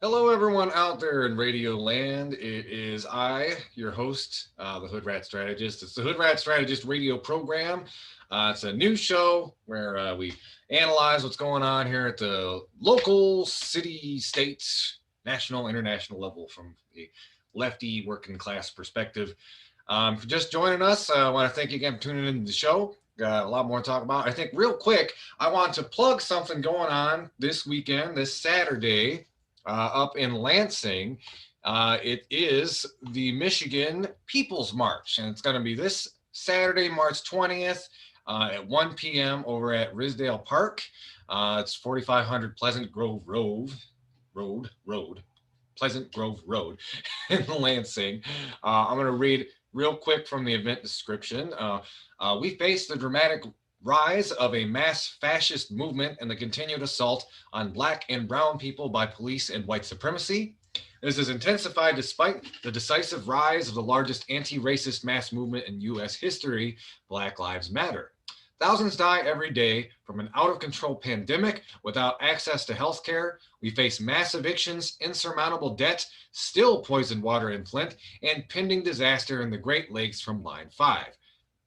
Hello, everyone out there in Radio Land. It is I, your host, the Hood Rat Strategist. It's the Hood Rat Strategist radio program. It's a new show where we analyze what's going on here at the local, city, state, national, international level from a lefty working class perspective. For just joining us, I want to thank you again for tuning into the show. Got a lot more to talk about. I think real quick, I want to plug something going on this weekend, this Saturday, up in Lansing. It is the Michigan People's March, and it's going to be this Saturday, March 20th at 1 p.m. over at Risdale Park. It's 4500 Pleasant Grove Road, Pleasant Grove Road in Lansing. I'm going to read real quick from the event description. We face the dramatic rise of a mass fascist movement and the continued assault on Black and brown people by police and white supremacy. This is intensified despite the decisive rise of the largest anti-racist mass movement in U.S. history, Black Lives Matter. Thousands die every day from an out-of-control pandemic without access to health care. We face mass evictions, insurmountable debt, still poisoned water in Flint, and pending disaster in the Great Lakes from Line 5.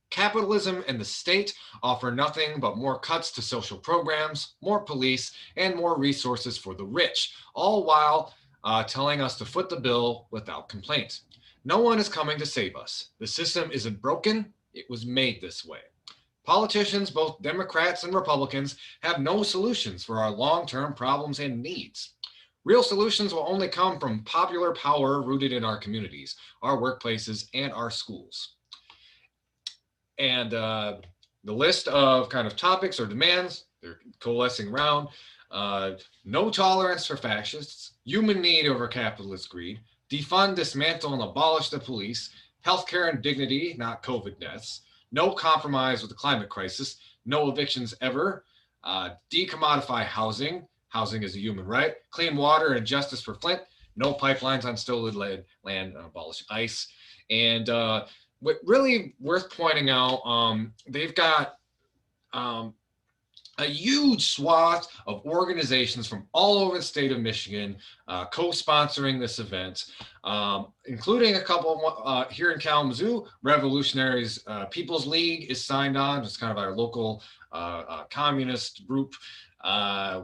Capitalism and the state offer nothing but more cuts to social programs, more police, and more resources for the rich, all while telling us to foot the bill without complaint. No one is coming to save us. The system isn't broken, it was made this way. Politicians, both Democrats and Republicans, have no solutions for our long-term problems and needs. Real solutions will only come from popular power rooted in our communities, our workplaces, and our schools. And the list of kind of topics or demands, they're coalescing around no tolerance for fascists, human need over capitalist greed, defund, dismantle, and abolish the police, healthcare and dignity, not COVID deaths, no compromise with the climate crisis, no evictions ever, decommodify housing, housing is a human right, clean water and justice for Flint, no pipelines on stolen land, abolish ICE, and what really worth pointing out, they've got a huge swath of organizations from all over the state of Michigan co-sponsoring this event, including a couple here in Kalamazoo. Revolutionaries People's League is signed on. It's kind of our local communist group.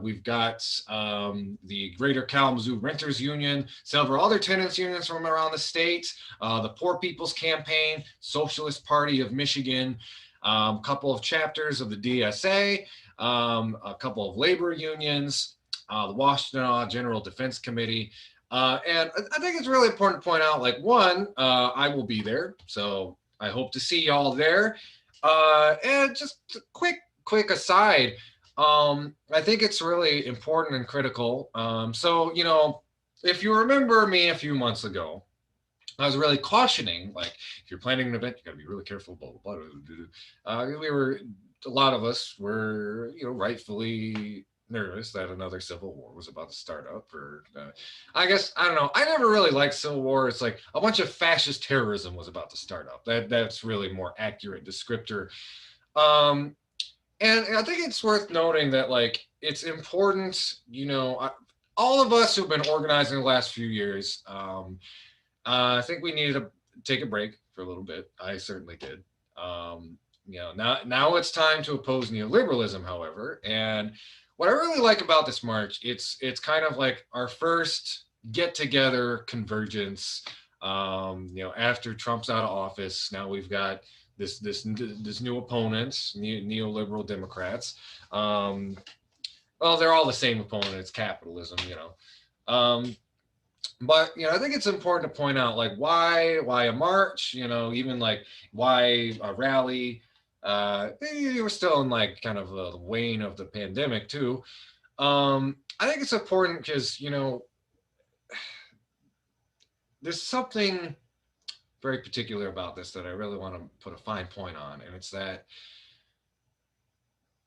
We've got the Greater Kalamazoo Renters Union, several other tenants unions from around the state, the Poor People's Campaign, Socialist Party of Michigan, a couple of chapters of the DSA, a couple of labor unions, the Washington General Defense Committee. And I think it's really important to point out, like, one, I will be there, so I hope to see y'all there. And just a quick aside, I think it's really important and critical. So, you know, if you remember me a few months ago, I was really cautioning, like, if you're planning an event, you gotta be really careful, blah, blah, blah, blah. A lot of us were, you know, rightfully nervous that another civil war was about to start up, or I guess, I don't know. I never really liked Civil War. It's like a bunch of fascist terrorism was about to start up. That's really more accurate descriptor. And I think it's worth noting that, like, it's important, you know, all of us who've been organizing the last few years, I think we needed to take a break for a little bit. I certainly did. You know, now it's time to oppose neoliberalism, however. And what I really like about this march, it's kind of like our first get together convergence. You know, after Trump's out of office, now we've got this new opponents, neoliberal Democrats. Well, they're all the same opponent. It's capitalism, you know. But, you know, I think it's important to point out, like, why a march, you know, even like why a rally. We're still in, like, kind of the wane of the pandemic too. I think it's important because, you know, there's something very particular about this that I really want to put a fine point on, and it's that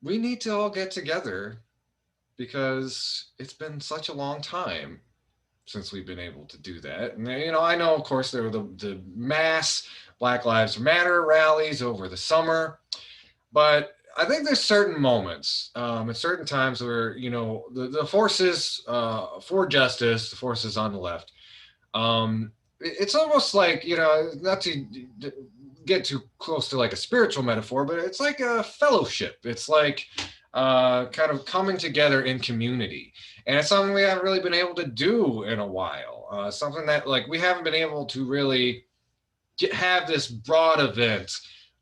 we need to all get together because it's been such a long time since we've been able to do that. And, you know, I know, of course, there were the mass Black Lives Matter rallies over the summer, but I think there's certain moments, at certain times where, you know, the forces for justice, the forces on the left, it's almost like, you know, not to get too close to like a spiritual metaphor, but it's like a fellowship. It's like kind of coming together in community. And it's something we haven't really been able to do in a while. Something that like we haven't been able to really have this broad event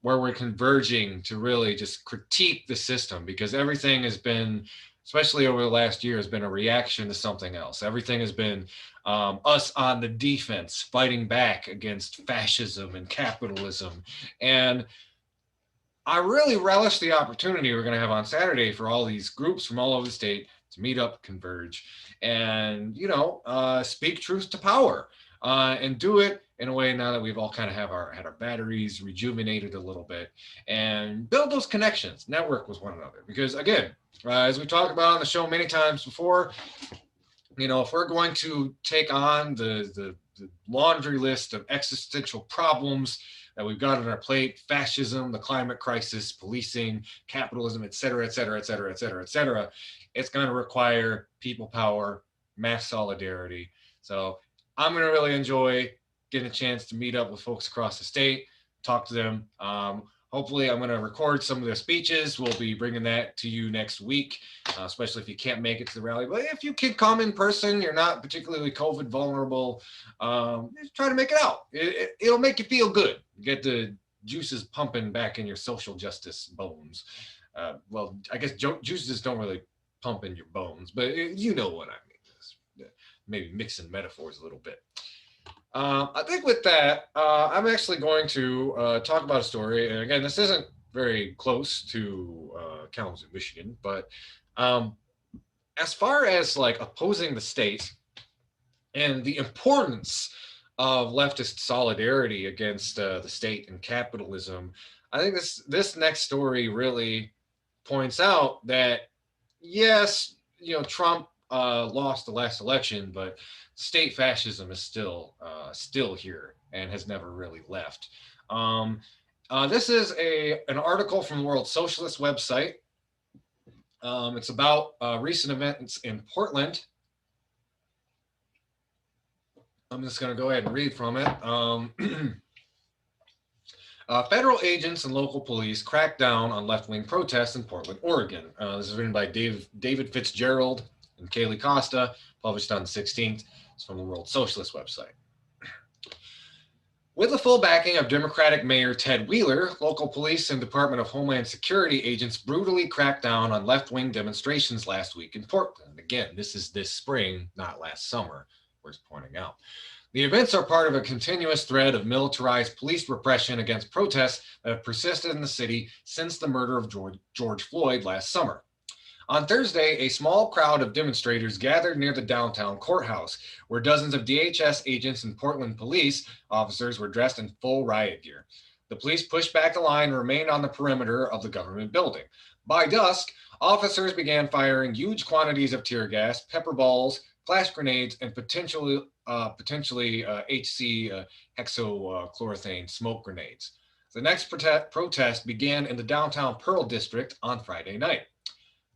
where we're converging to really just critique the system, because everything has been, especially over the last year, has been a reaction to something else. Everything has been us on the defense, fighting back against fascism and capitalism. And I really relish the opportunity we're going to have on Saturday for all these groups from all over the state to meet up, converge, and, you know, speak truth to power, and do it in a way now that we've all kind of have had our batteries rejuvenated a little bit, and build those connections, network with one another. Because again, as we talked about on the show many times before, you know, if we're going to take on the laundry list of existential problems that we've got on our plate, fascism, the climate crisis, policing, capitalism, et cetera, et cetera, et cetera, et cetera, et cetera, it's going to require people power, mass solidarity. So I'm going to really enjoy getting a chance to meet up with folks across the state, talk to them. Hopefully, I'm going to record some of their speeches. We'll be bringing that to you next week, especially if you can't make it to the rally. But if you can come in person, you're not particularly COVID vulnerable, try to make it out. It'll make you feel good. Get the juices pumping back in your social justice bones. Well, I guess juices don't really pump in your bones, but you know what I mean. Maybe mixing metaphors a little bit. I think with that, I'm actually going to talk about a story. And again, this isn't very close to Kalamazoo, Michigan, but as far as like opposing the state and the importance of leftist solidarity against the state and capitalism, I think this next story really points out that, yes, you know, Trump lost the last election, but state fascism is still here and has never really left. This is an article from the World Socialist website. It's about recent events in Portland. I'm just going to go ahead and read from it. Federal agents and local police cracked down on left-wing protests in Portland, Oregon. This is written by David Fitzgerald and Kaylee Costa, published on the 16th. It's from the World Socialist website. With the full backing of Democratic Mayor Ted Wheeler, local police and Department of Homeland Security agents brutally cracked down on left-wing demonstrations last week in Portland. Again, this is this spring, not last summer, worth pointing out. The events are part of a continuous thread of militarized police repression against protests that have persisted in the city since the murder of George Floyd last summer. On Thursday, a small crowd of demonstrators gathered near the downtown courthouse, where dozens of DHS agents and Portland police officers were dressed in full riot gear. The police pushed back the line and remained on the perimeter of the government building. By dusk, officers began firing huge quantities of tear gas, pepper balls, flash grenades, and potentially HC hexachlorothane smoke grenades. The next protest began in the downtown Pearl district on Friday night.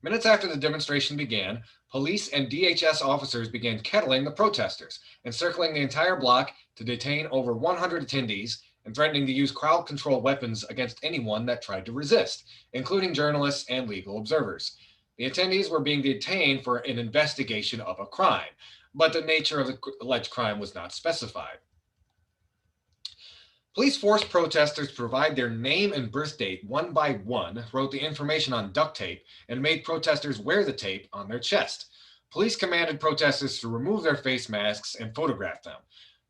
Minutes after the demonstration began, police and DHS officers began kettling the protesters, encircling the entire block to detain over 100 attendees and threatening to use crowd control weapons against anyone that tried to resist, including journalists and legal observers. The attendees were being detained for an investigation of a crime, but the nature of the alleged crime was not specified. Police forced protesters to provide their name and birth date one by one, wrote the information on duct tape, and made protesters wear the tape on their chest. Police commanded protesters to remove their face masks and photograph them.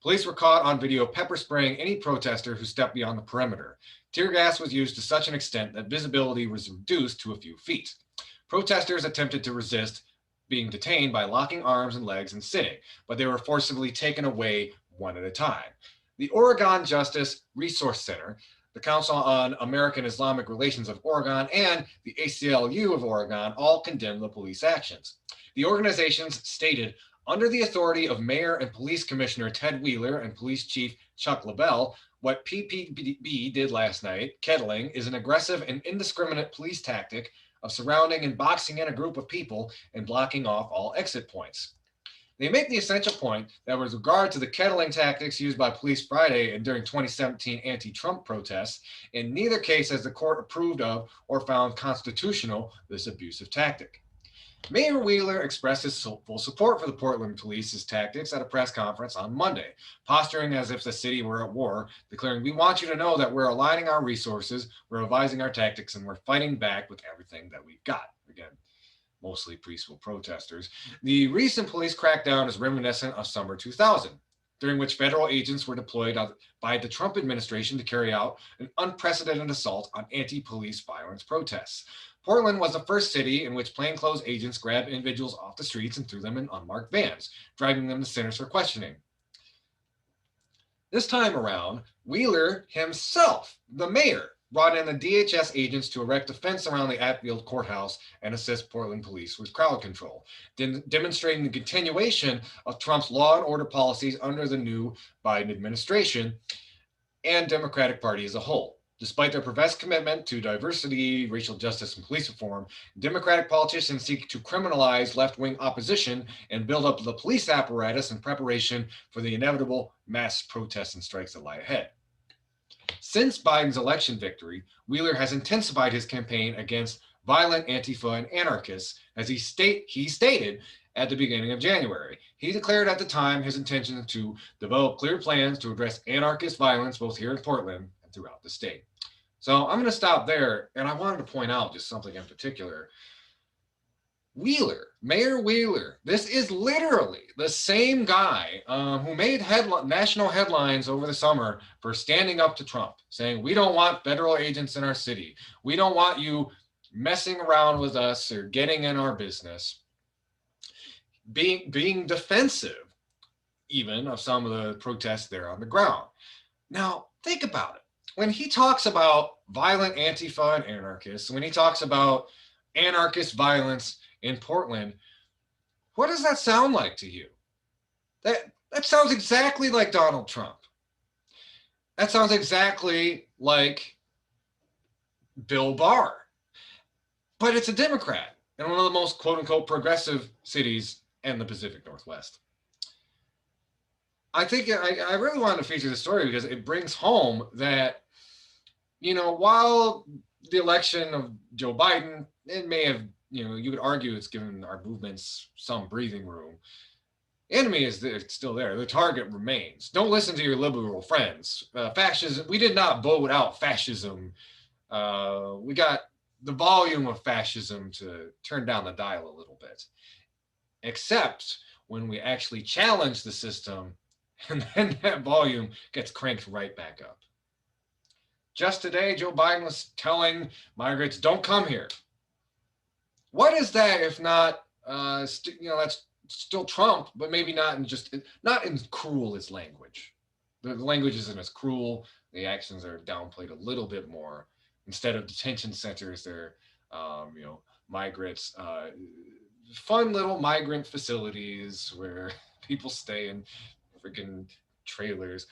Police were caught on video pepper spraying any protester who stepped beyond the perimeter. Tear gas was used to such an extent that visibility was reduced to a few feet. Protesters attempted to resist being detained by locking arms and legs and sitting, but they were forcibly taken away one at a time. The Oregon Justice Resource Center, the Council on American Islamic Relations of Oregon, and the ACLU of Oregon all condemned the police actions. The organizations stated, under the authority of Mayor and Police Commissioner Ted Wheeler and Police Chief Chuck LaBelle, What PPB did last night, kettling, is an aggressive and indiscriminate police tactic of surrounding and boxing in a group of people and blocking off all exit points. They make the essential point that with regard to the kettling tactics used by police Friday and during 2017 anti-Trump protests, in neither case has the court approved of or found constitutional this abusive tactic. Mayor Wheeler expressed his full support for the Portland police's tactics at a press conference on Monday, posturing as if the city were at war, declaring, "We want you to know that we're aligning our resources, we're revising our tactics, and we're fighting back with everything that we've got." Again, mostly peaceful protesters. The recent police crackdown is reminiscent of summer 2000, during which federal agents were deployed by the Trump administration to carry out an unprecedented assault on anti-police violence protests. Portland was the first city in which plainclothes agents grabbed individuals off the streets and threw them in unmarked vans, driving them to centers for questioning. This time around, Wheeler himself, the mayor, brought in the DHS agents to erect a fence around the Atfield courthouse and assist Portland police with crowd control, demonstrating the continuation of Trump's law and order policies under the new Biden administration and Democratic Party as a whole. Despite their professed commitment to diversity, racial justice, and police reform, Democratic politicians seek to criminalize left-wing opposition and build up the police apparatus in preparation for the inevitable mass protests and strikes that lie ahead. Since Biden's election victory, Wheeler has intensified his campaign against violent Antifa and anarchists, as he stated at the beginning of January. He declared at the time his intention to develop clear plans to address anarchist violence both here in Portland and throughout the state. So I'm going to stop there, and I wanted to point out just something in particular. Wheeler, Mayor Wheeler, this is literally the same guy who made national headlines over the summer for standing up to Trump, saying, "We don't want federal agents in our city. We don't want you messing around with us or getting in our business." Being defensive, even, of some of the protests there on the ground. Now, think about it. When he talks about violent Antifa and anarchists, when he talks about anarchist violence in Portland, what does that sound like to you? That sounds exactly like Donald Trump. That sounds exactly like Bill Barr. But it's a Democrat in one of the most quote-unquote progressive cities in the Pacific Northwest. I think I really wanted to feature this story because it brings home that, while the election of Joe Biden, it may have, you would argue it's given our movements some breathing room. The enemy is still there. The target remains. Don't listen to your liberal friends. Fascism, we did not vote out fascism. We got the volume of fascism to turn down the dial a little bit, except when we actually challenge the system, and then that volume gets cranked right back up. Just today, Joe Biden was telling migrants, "Don't come here." What is that if not, that's still Trump, but maybe not in cruel as language. The language isn't as cruel. The actions are downplayed a little bit more. Instead of detention centers, they're, migrants, fun little migrant facilities where people stay in freaking trailers.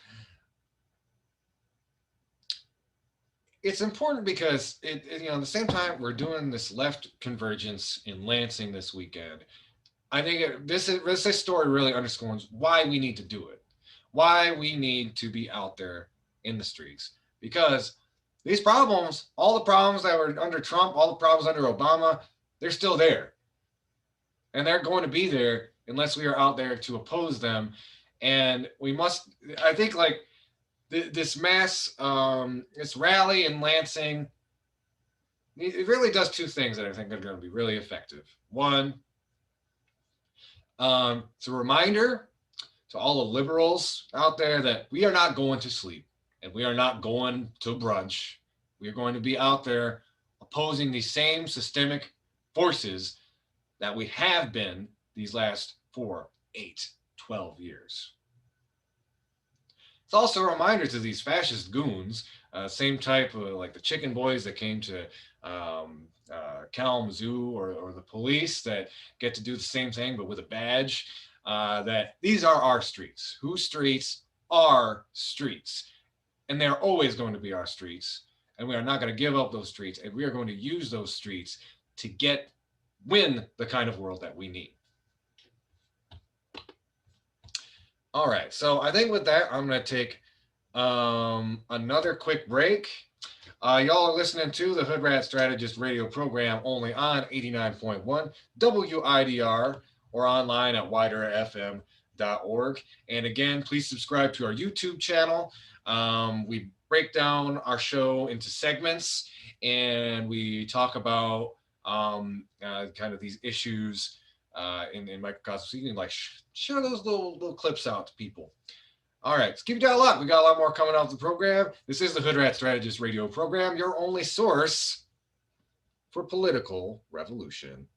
It's important because at the same time we're doing this left convergence in Lansing this weekend. I think this story really underscores why we need to do it, why we need to be out there in the streets, because these problems, all the problems that were under Trump, all the problems under Obama, they're still there, and they're going to be there unless we are out there to oppose them. And we must, I think, like this mass, this rally in Lansing, it really does two things that I think are going to be really effective. One, it's a reminder to all the liberals out there that we are not going to sleep and we are not going to brunch. We are going to be out there opposing these same systemic forces that we have been these last 4, 8, 12 years. It's also a reminder to these fascist goons, same type of like the chicken boys that came to Kalamazoo, or the police that get to do the same thing but with a badge, that these are our streets. Whose streets? Our streets. and they are always going to be our streets. And we are not going to give up those streets, and we are going to use those streets to win the kind of world that we need. All right, so I think with that, I'm going to take another quick break. Y'all are listening to the Hood Rat Strategist radio program only on 89.1 WIDR or online at widerfm.org. And again, please subscribe to our YouTube channel. We break down our show into segments, and we talk about kind of these issues in microcosm. So you can like share those little clips out to people. All right, let's keep it down a lot. We got a lot more coming off the program. This is the Hood Rat Strategist radio program, your only source for political revolution.